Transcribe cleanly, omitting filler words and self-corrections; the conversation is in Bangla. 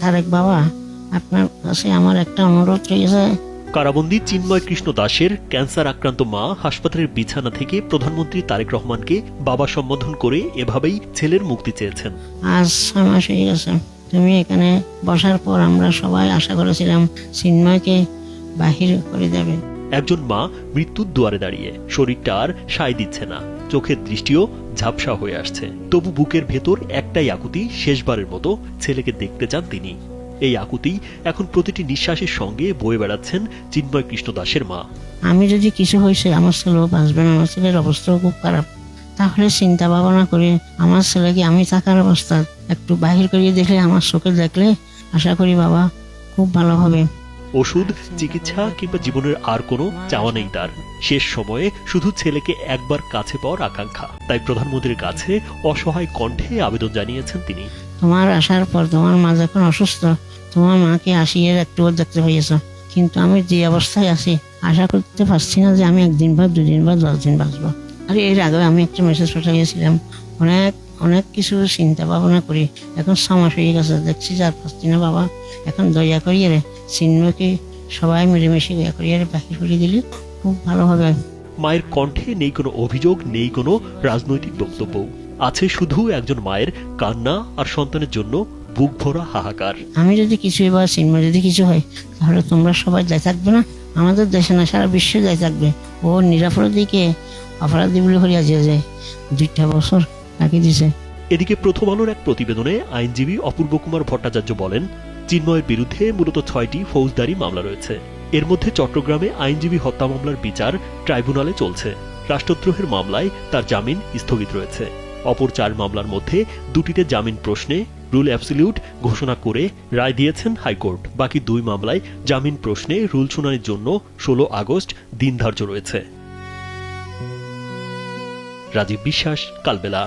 তারেক বাবা, আপনার কাছে আমার একটা অনুরোধ রয়েছে। কারাবন্দী চিন্ময় কৃষ্ণ দাসের ক্যান্সার আক্রান্ত মা হাসপাতালের বিছানা থেকে প্রধানমন্ত্রী তারেক রহমানকে বাবা সম্বোধন করে এভাবেই ছেলের মুক্তি চেয়েছেন। আজ 6 মাস হয়ে গেছে। তুমি এখানে বসার পর আমরা সবাই আশা করেছিলাম চিন্ময়কে বাহির করে দেবে। একজন মা মৃত্যুর দুয়ারে দাঁড়িয়ে, শরীরটা আর সায় দিচ্ছে না, চোখের দৃষ্টিও ঝাপসা হয়ে আসছে। তবু বুকের ভেতর একটাই আকুতি, শেষবারের মতো ছেলেকে দেখতে চান তিনি। এই আকুতি এখন প্রতিটি নিঃশ্বাসের সঙ্গে বয়ে বেড়াচ্ছেন চিন্ময় কৃষ্ণ দাসের মা। আমি যদি কিছু হয়েছে, আমার ছেলেও বাঁচবে না, আমার ছেলের অবস্থাও খুব খারাপ। তাহলে চিন্তা ভাবনা করে আমার ছেলেকে আমি থাকার অবস্থা একটু বাহির করিয়ে দেখলে, আমার চোখে দেখলে আশা করি বাবা খুব ভালো হবে। ওষুধ, চিকিৎসা কিংবা জীবনের আর কোনো চাওয়া নেই তার। শেষ সময়ে শুধু ছেলেকে একবার কাছে পাওয়ার আকাঙ্ক্ষা। তাই প্রধানমন্ত্রীর কাছে অসহায় কণ্ঠে আবেদন জানিয়েছেন তিনি। তোমার আসার পর তোমার মা যখন অসুস্থ, তোমার মাকে আসিয়ে একটু দেখতে হয়েছ, কিন্তু আমি যে অবস্থায় আছি আশা করতে পারছি না যে আমি 1 দিন বা 2 দিন বা 10 দিন বাঁচবো। আর এর আগে আমি একটা মেসেজ পাঠিয়েছিলাম, অনেক অনেক কিছু চিন্তা ভাবনা করি এখন 6 মাস হয়ে গেছে, দেখছি যে আর পারছি না বাবা। এখন দয়া করিয়ে চিন্ময়কে সবাই মিলেমিশে দয়া করিয়ে বাহির করে দিলে খুব ভালো হবে। মায়ের কণ্ঠে নেই কোনো অভিযোগ, নেই কোনো রাজনৈতিক বক্তব্য। আছে শুধু একজন মায়ের কান্না আর সন্তানের জন্য বুক ভরা হাহাকার। আমি যদি কিছু বা চিন্ময় যদি কিছু হয়, তাহলে তোমরা সবাই দায় থাকবে না, আমাদের দেশে না সারা বিশ্বে দায় থাকবে। ও নিরাপরাধীকে অপরাধী বলে হরিয়া যায় 2টা বছর রাখি দিছে। এদিকে প্রথম আলোর এক প্রতিবেদনে আইনজীবী অপূর্ব কুমার ভট্টাচার্য বলেন, চিন্ময়ের বিরুদ্ধে মূলত 6টি ফৌজদারি মামলা রয়েছে। এর মধ্যে চট্টগ্রামে আইনজীবী হত্যা মামলার বিচার ট্রাইব্যুনালে চলছে। রাষ্ট্রদ্রোহের মামলায় তার জামিন স্থগিত রয়েছে। অপর 4 মামলার মধ্যে 2টিতে জামিন প্রশ্নে রুল অ্যাবসলিউট ঘোষণা করে রায় দিয়েছেন হাইকোর্ট। বাকি 2 মামলায় জামিন প্রশ্নে রুল শুনানির জন্য 16 আগস্ট দিন ধার্য রয়েছে। রাজীব বিশ্বাস, কালবেলা।